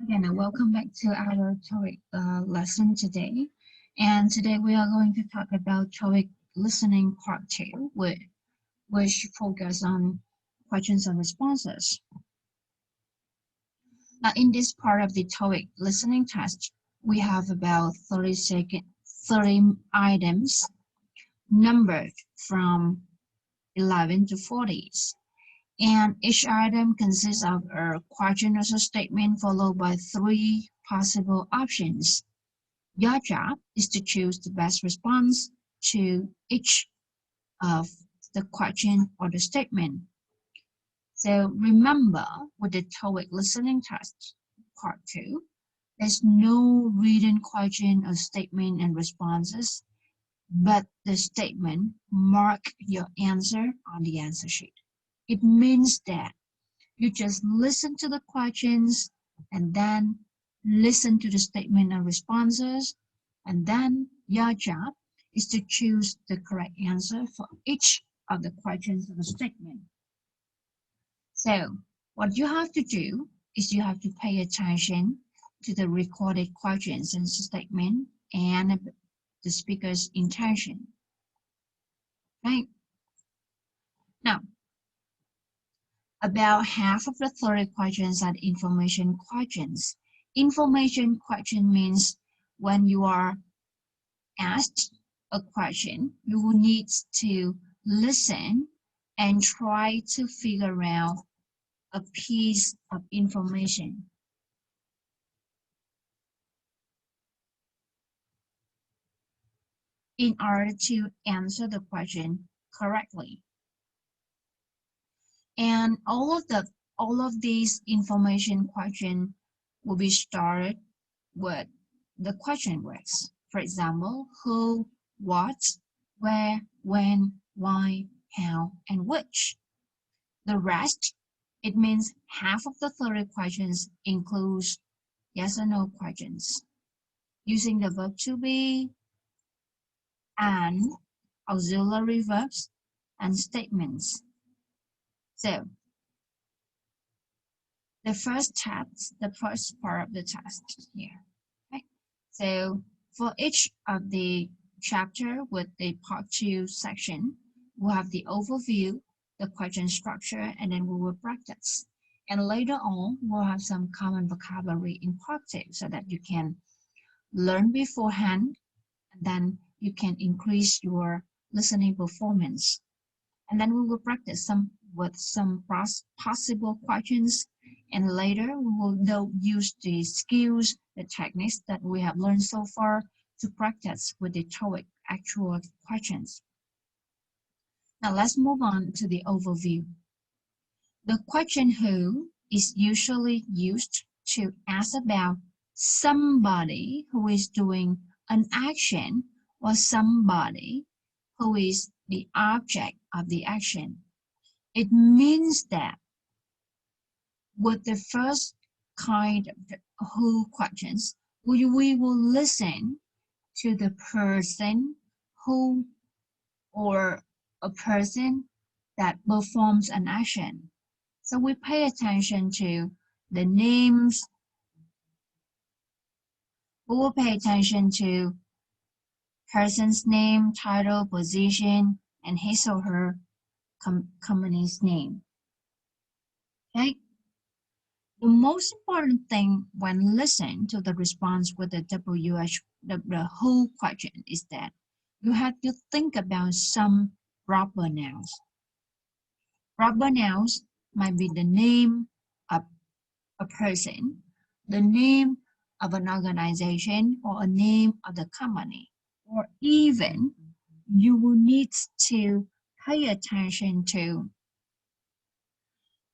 Again, welcome back to our TOEIC lesson today. And today we are going to talk about TOEIC listening part 2, which focus on questions and responses. Now, in this part of the TOEIC listening test, we have about 30 items numbered from 11 to 40. And each item consists of a question or statement followed by 3 possible options. Your job is to choose the best response to each of the question or the statement. So remember, with the TOEIC listening test, part 2, there's no written question or statement and responses, but the statement mark your answer on the answer sheet. It means that you just listen to the questions and then listen to the statement and responses, and then your job is to choose the correct answer for each of the questions of the statement. So what you have to do is you have to pay attention to the recorded questions and statement and the speaker's intention. Right? Now, about half of the 30 questions are information questions. Information question means when you are asked a question, you will need to listen and try to figure out a piece of information. In order to answer the question correctly. And all of these information question will be started with the question words. For example, who, what, where, when, why, how, and which. The rest, it means half of the 30 questions includes yes or no questions using the verb to be and auxiliary verbs and statements. So the first part of the test here. Okay. So for each of the chapter with the part 2 section, we'll have the overview, the question structure, and then we will practice. And later on, we'll have some common vocabulary in part 2 so that you can learn beforehand, and then you can increase your listening performance. And then we will practice with some possible questions, and later we will use the skills, the techniques that we have learned so far to practice with the TOEIC actual questions. Now let's move on to the overview. The question who is usually used to ask about somebody who is doing an action or somebody who is the object of the action. It means that with the first kind of who questions, we will listen to the person who or a person that performs an action. So we pay attention to the names. We will pay attention to person's name, title, position, and his or her company's name. Okay? The most important thing when listening to the response with the the who question is that you have to think about some proper nouns. Proper nouns might be the name of a person, the name of an organization, or a name of the company, or even you will need to pay attention to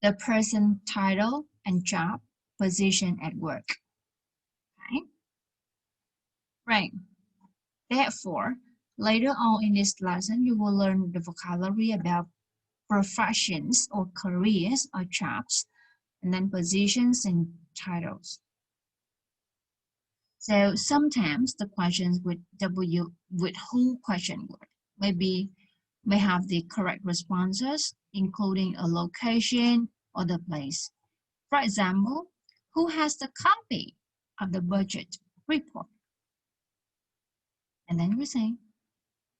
the person title and job position at work. Okay? Right. Therefore, later on in this lesson, you will learn the vocabulary about professions or careers or jobs, and then positions and titles. So sometimes the questions with who question word may have the correct responses, including a location or the place. For example, Who has the copy of the budget report? And then we say,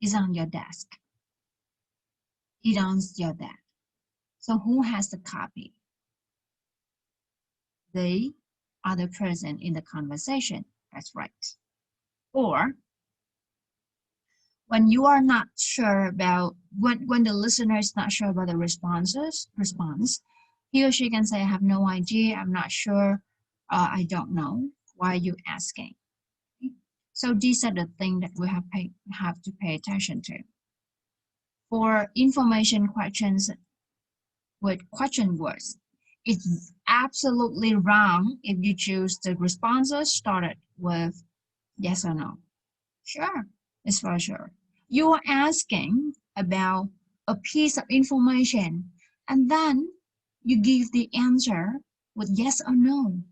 it's on your desk. It's on your desk. So who has the copy? The other person in the conversation. That's right. Or when you are not sure about, when the listener is not sure about the response, he or she can say, I have no idea, I'm not sure, I don't know. Why are you asking? So these are the things that we have to pay attention to. For information questions with question words, it's absolutely wrong if you choose the responses started with yes or no. Sure, it's for sure. You are asking about a piece of information and then you give the answer with yes or no.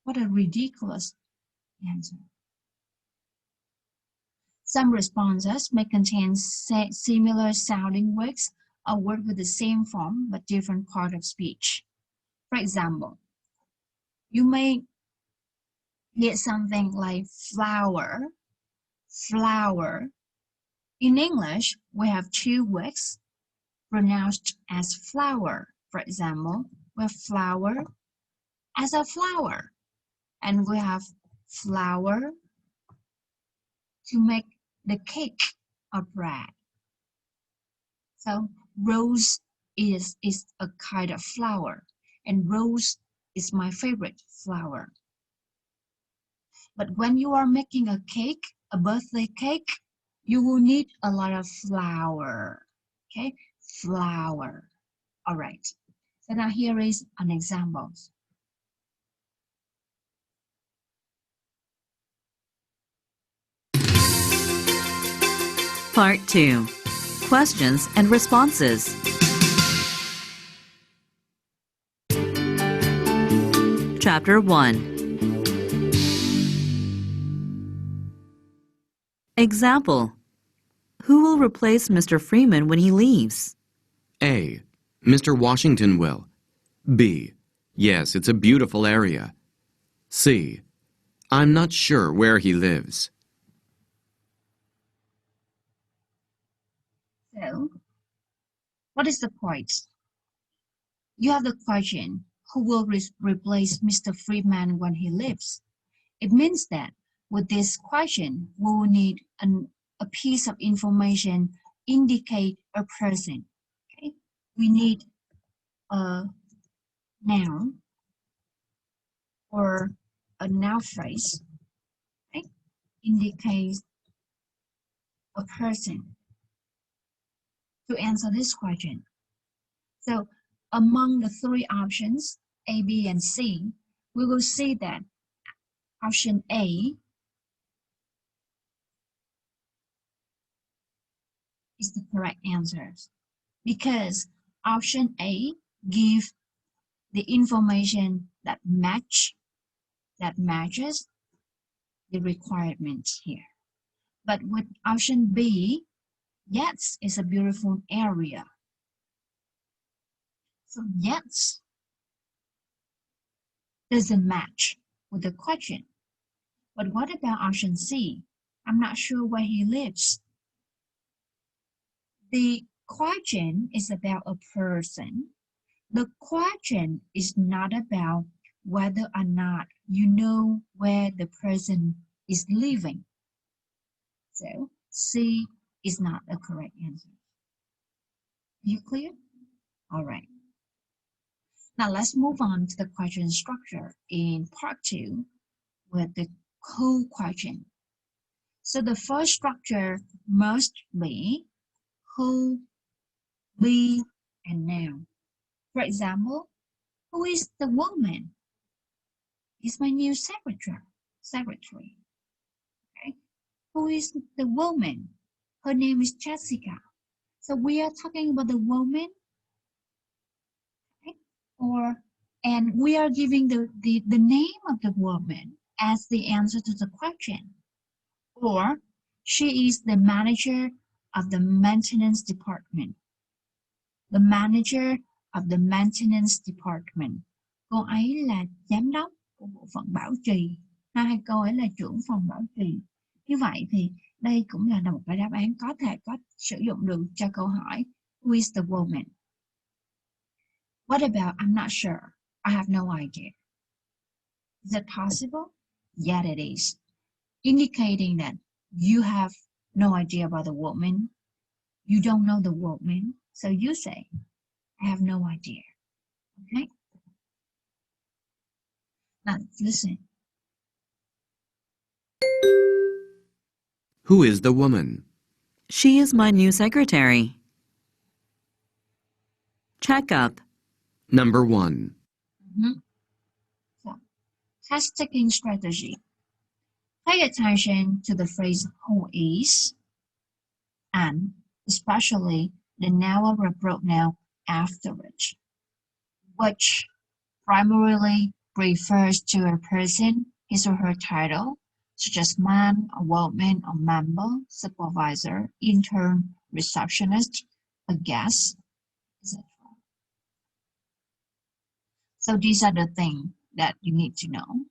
What a ridiculous answer. Some responses may contain similar sounding words or words with the same form but different part of speech. For example, you may get something like flower. In English, we have two words pronounced as flower. For example, we have flower as a flower, and we have flour to make the cake or bread. So rose is a kind of flower, and rose is my favorite flower. But when you are making a cake, a birthday cake, you will need a lot of flour. Okay, flour. All right. So now here is an example. Part 2. Questions and responses. Chapter 1. Example. Who will replace Mr. Freeman when he leaves? A. Mr. Washington will. B. Yes, it's a beautiful area. C. I'm not sure where he lives. So, what is the point? You have the question, who will replace Mr. Freeman when he leaves? It means that with this question, we will need a piece of information indicate a person. Okay? We need a noun or a noun phrase, okay? Indicates a person to answer this question. So among the three options, A, B, and C, we will see that option A is the correct answer because option A gives the information that matches the requirements here. But with option B, yes, it's a beautiful area. So yes doesn't match with the question. But what about option C? I'm not sure where he lives. The question is about a person. The question is not about whether or not you know where the person is living. So C is not a correct answer. Are you clear? All right. Now let's move on to the question structure in part 2 with the who question. So the first structure must be who, be, and noun. For example, who is the woman? Is my new secretary. Okay. Who is the woman? Her name is Jessica. So we are talking about the woman, okay? And we are giving the name of the woman as the answer to the question. Or she is the manager of the maintenance department. The manager of the maintenance department. Cô ấy là giám đốc của bộ phận bảo trì, hay cô ấy là trưởng phòng bảo trì. Như vậy thì đây cũng là một cái đáp án có thể có sử dụng được cho câu hỏi Who is the woman? What about I'm not sure? I have no idea. Is it possible? Yes, it is. Indicating that you have no idea about the woman. You don't know the woman. So you say, I have no idea. Okay? Now listen. Who is the woman? She is my new secretary. Checkup. Number 1. So, test-taking strategy. Pay attention to the phrase who is, and especially the noun or pronoun afterwards, which primarily refers to a person, his or her title, such as man, or woman, or member, supervisor, intern, receptionist, a guest, etc. So these are the things that you need to know.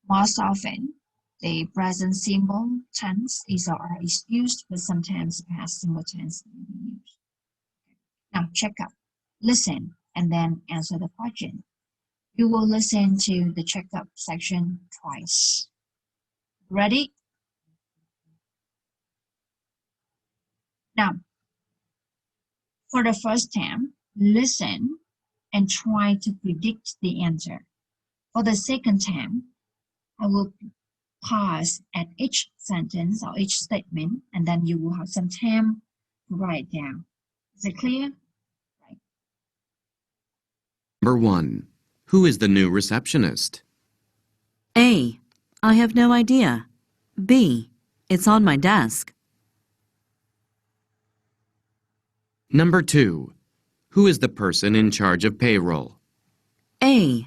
Most often, the present simple tense is or are is used, but sometimes past simple tense may be used. Now check up, listen, and then answer the question. You will listen to the checkup section twice. Ready? Now, for the first time, listen and try to predict the answer. For the second time, I will pause at each sentence or each statement, and then you will have some time to write it down. Is it clear? Right. Number 1. Who is the new receptionist? A. I have no idea. B. It's on my desk. Number 2. Who is the person in charge of payroll? A.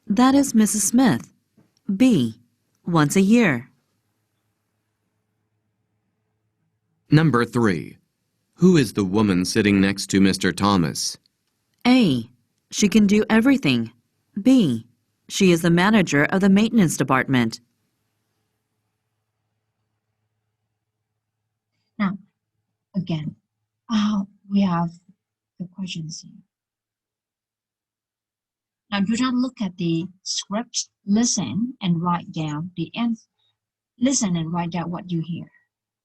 That is Mrs. Smith. B. Once a year. Number 3. Who is the woman sitting next to Mr. Thomas? A. She can do everything. B. She is the manager of the maintenance department. Now, again, we have the questions here. Now, do not look at the script. Listen and write down the answer. Listen and write down what you hear.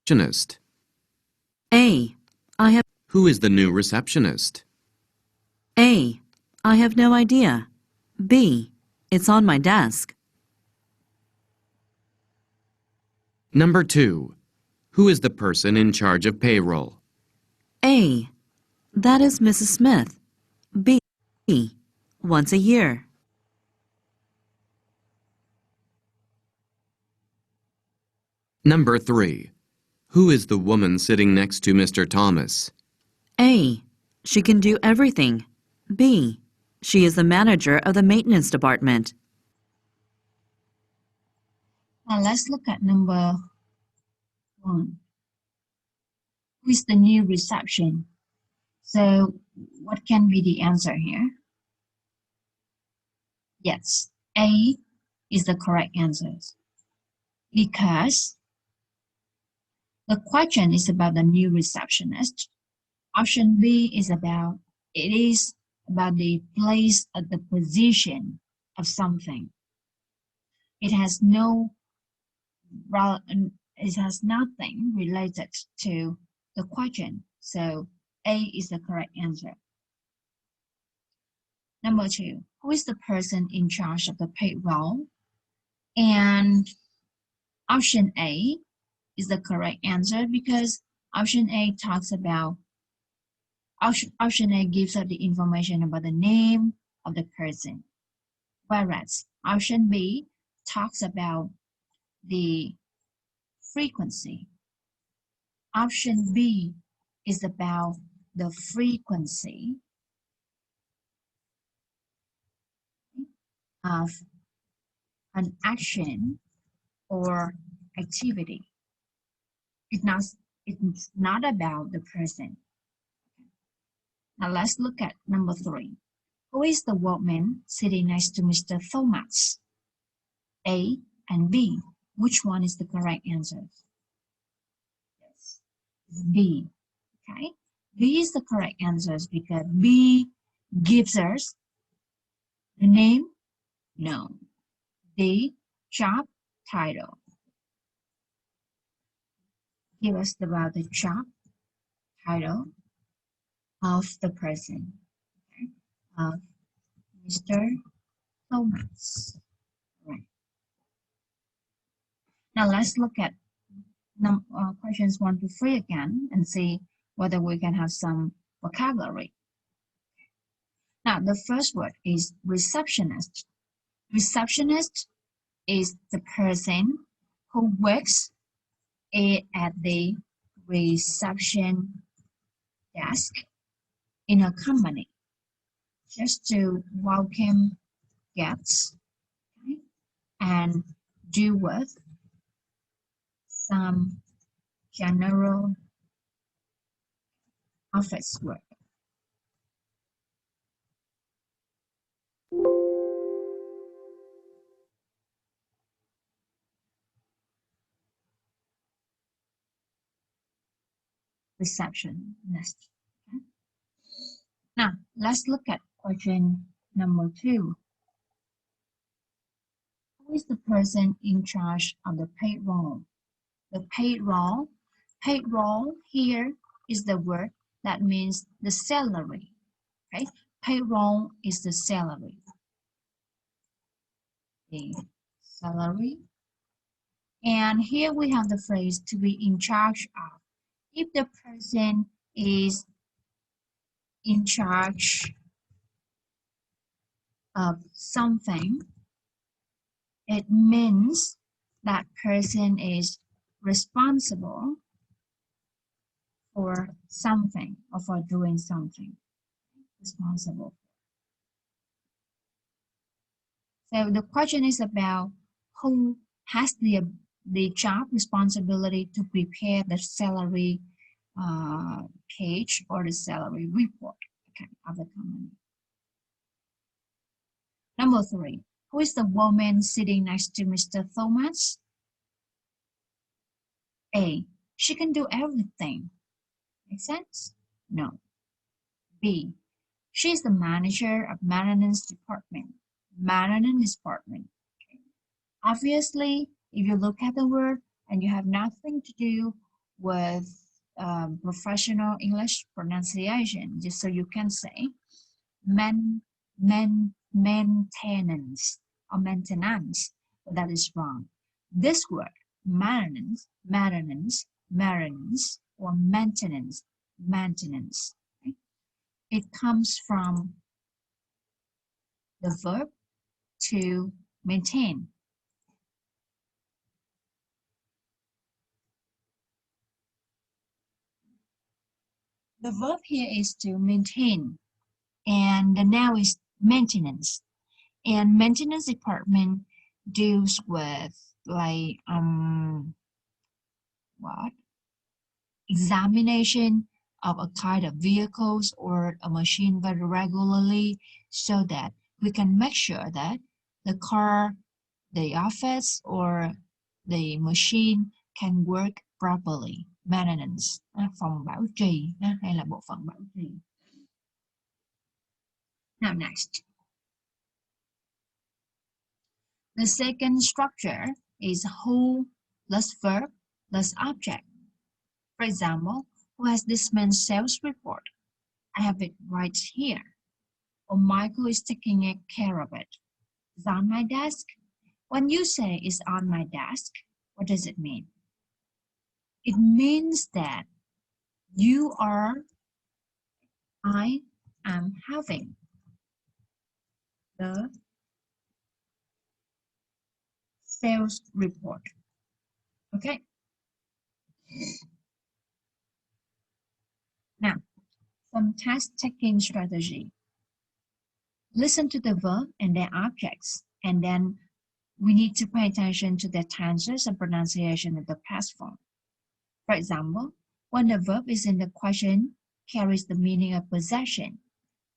Receptionist. A. I have Who is the new receptionist? A. I have no idea. B. It's on my desk. Number 2. Who is the person in charge of payroll? A. That is Mrs. Smith. B. Once a year. Number 3. Who is the woman sitting next to Mr. Thomas? A. She can do everything. B. She is the manager of the maintenance department. Now let's look at number 1. Who is the new reception? So what can be the answer here? Yes, A is the correct answer. Because the question is about the new receptionist. Option B is about the place of the position of something. It has nothing related to the question. So A is the correct answer. Number 2, who is the person in charge of the payroll? And option A is the correct answer because option A talks about option A gives us the information about the name of the person, whereas option B talks about the frequency. Option B is about the frequency of an action or activity. It's not about the person. Now let's look at number 3. Who is the woman sitting next to Mr. Thomas? A and B. Which one is the correct answer? Yes, B. Okay, B is the correct answer because B gives us the name. No, the job title. Give us about the job title of the person, okay, of Mr. Thomas. Right. Now let's look at questions 1 to 3 again and see whether we can have some vocabulary. Now the first word is receptionist. Receptionist is the person who works at the reception desk in a company just to welcome guests, okay, and do with some general office work. Receptionist. Okay. Now let's look at question number 2. Who is the person in charge of the payroll? The payroll. Payroll here is the word that means the salary. Okay, payroll is the salary. The salary. And here we have the phrase to be in charge of. If the person is in charge of something, it means that person is responsible for something or for doing something. Responsible. So the question is about who has the job responsibility to prepare the salary page or the salary report, okay, of the company. Number 3, who is the woman sitting next to Mr. Thomas? A, she can do everything. Make sense? No. B, she is the manager of maintenance department. Maintenance department. Okay. Obviously, if you look at the word and you have nothing to do with professional English pronunciation, just so you can say maintenance or maintenance, but that is wrong. This word, maintenance, or maintenance, okay? It comes from the verb to maintain. The verb here is to maintain, and the noun is maintenance. And maintenance department deals with like what? Examination of a kind of vehicles or a machine very regularly, so that we can make sure that the car, the office, or the machine can work properly. Maintenance, phòng bảo trì hay là bộ phận bảo trì. Now next, the second structure is who plus verb plus object. For example, who has this man's sales report? I have it right here. Or Michael is taking care of it. It's on my desk. When you say it's on my desk, what does it mean? It means that I am having the sales report. Okay. Now, some task-taking strategy. Listen to the verb and their objects, and then we need to pay attention to their tenses and pronunciation of the past form. For example, when the verb is in the question, carries the meaning of possession.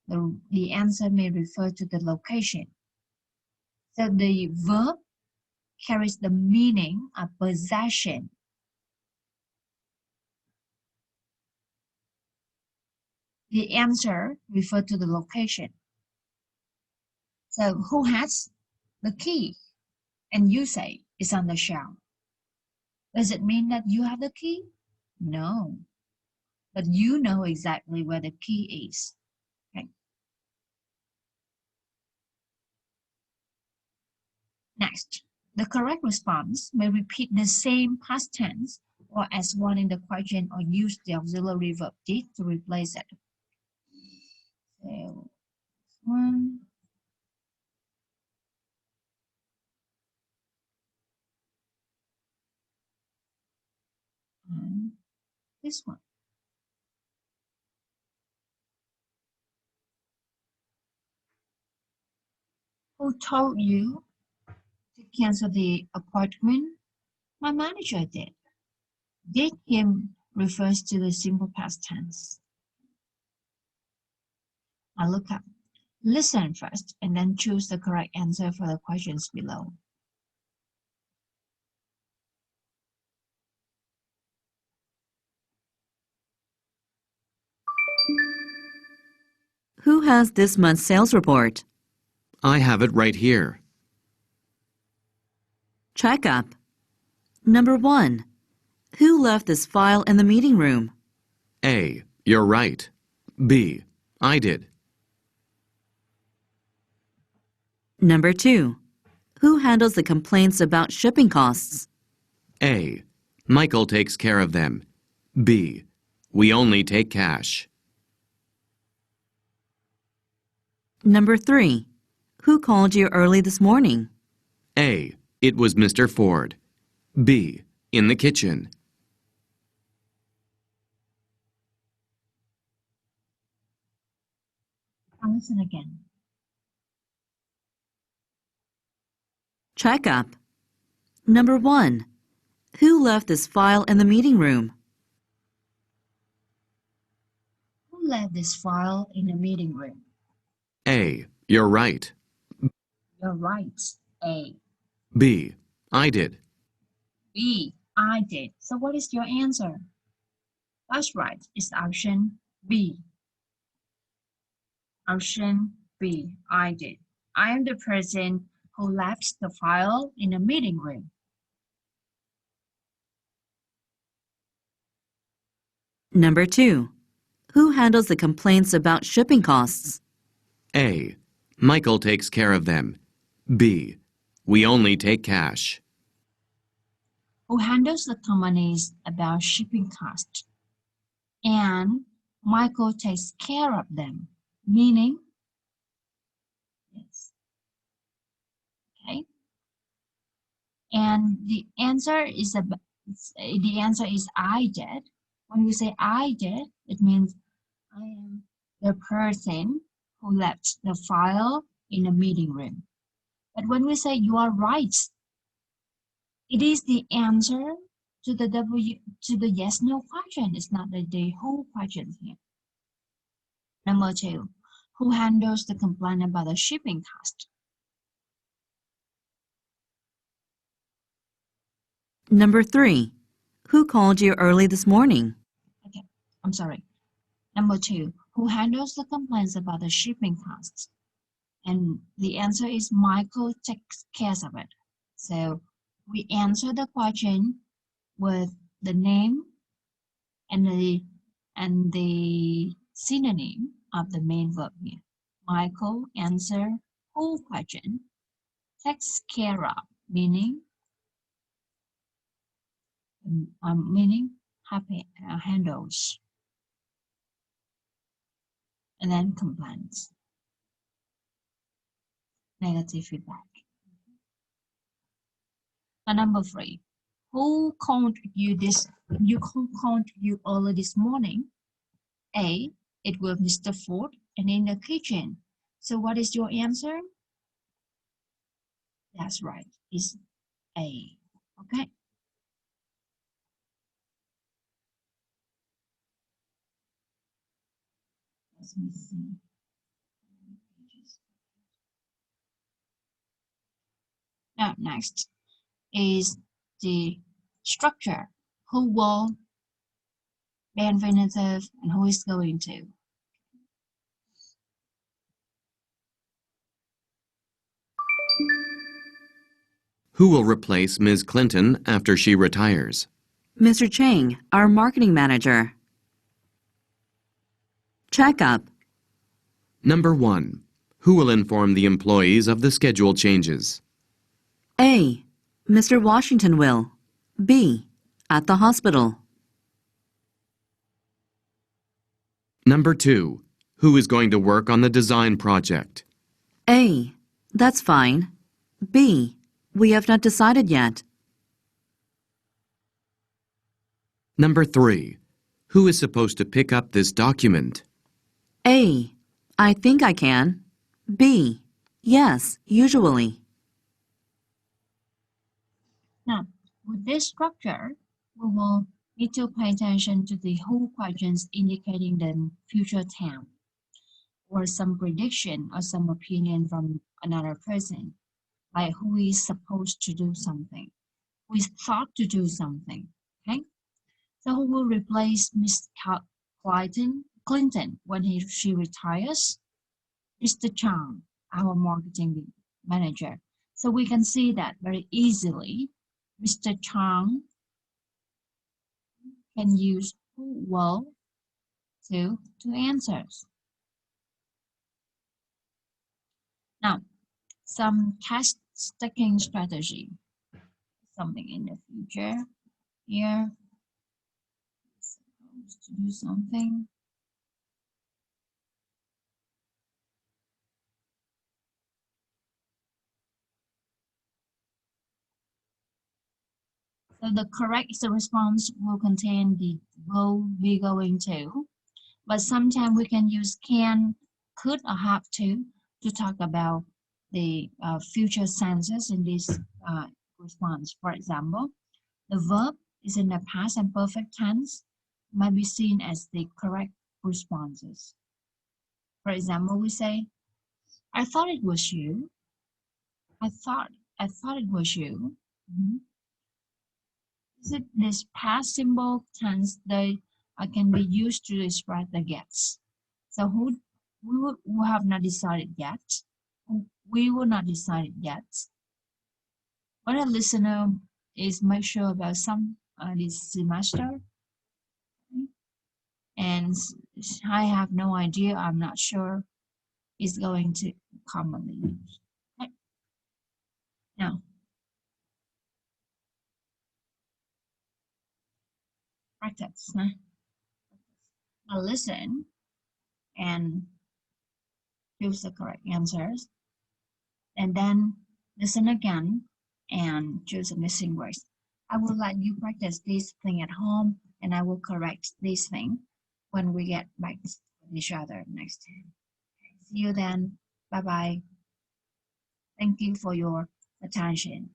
the answer may refer to the location. So the verb carries the meaning of possession. The answer refers to the location. So who has the key? And you say it's on the shelf. Does it mean that you have the key? No. But you know exactly where the key is. Okay. Next, the correct response may repeat the same past tense or as one in the question or use the auxiliary verb did to replace it. So, one. And this one. Who told you to cancel the appointment? My manager did. Did him refers to the simple past tense. Now look up. Listen first and then choose the correct answer for the questions below. Who has this month's sales report? I have it right here. Check up. Number 1. Who left this file in the meeting room? A. You're right. B. I did. Number 2. Who handles the complaints about shipping costs? A. Michael takes care of them. B. We only take cash. Number 3. Who called you early this morning? A. It was Mr. Ford. B. In the kitchen. Now listen again. Check up. Number 1. Who left this file in the meeting room? Who left this file in the meeting room? A. You're right. You're right. A. B. I did. B. I did. So what is your answer? That's right. It's option B. Option B. I did. I am the person who left the file in the meeting room. Number 2. Who handles the complaints about shipping costs? A. Michael takes care of them. B. We only take cash. Who handles the companies about shipping costs? And Michael takes care of them, meaning, yes, okay. And the answer is I did. When we say I did, it means I am the person who left the file in the meeting room. But when we say you are right, it is the answer to the yes no question. It's not the whole question here. Number 2, who handles the complaint about the shipping cost? Number 3. Who called you early this morning? Okay, I'm sorry. Number 2, who handles the complaints about the shipping costs? And the answer is Michael takes care of it. So we answer the question with the name and the synonym of the main verb here. Michael answer who question, takes care of, meaning handles, and then complaints, negative feedback. And number 3, who called you early this morning? A. It was Mr. Ford and in the kitchen. So what is your answer? That's right. It's A. Okay. Let me see. Now, next is the structure. Who will be infinitive and who is going to. Who will replace Ms. Clinton after she retires? Mr. Chang, our marketing manager. Checkup. Number 1. Who will inform the employees of the schedule changes? A. Mr. Washington will. B. At the hospital. Number 2. Who is going to work on the design project? A. That's fine. B. We have not decided yet. Number 3. Who is supposed to pick up this document? A. I think I can. B. Yes, usually. Now, with this structure, we will need to pay attention to the who questions indicating the future tense or some prediction or some opinion from another person, like who is supposed to do something, who is thought to do something. Okay, so who will replace Miss Clinton when she retires? Mr. Chang, our marketing manager. So we can see that very easily. Mr. Chang can use who will to answers. Now, some test sticking strategy. Something in the future. Here, supposed to do something. So the correct response will contain the will be going to, but sometimes we can use can, could, or have to talk about the future senses in this response. For example, the verb is in the past and perfect tense might be seen as the correct responses. For example, we say, I thought it was you. I thought it was you. Mhm. Is it this past simple tense that can be used to express the gets? So we have not decided yet. We will not decide yet. What a listener is make sure about some this semester, and I have no idea. I'm not sure is going to commonly use. Okay. Now, practice. Now listen and choose the correct answers, and then listen again and choose the missing words. I will let you practice this thing at home, and I will correct this thing when we get back with each other next time. See you then. Bye bye. Thank you for your attention.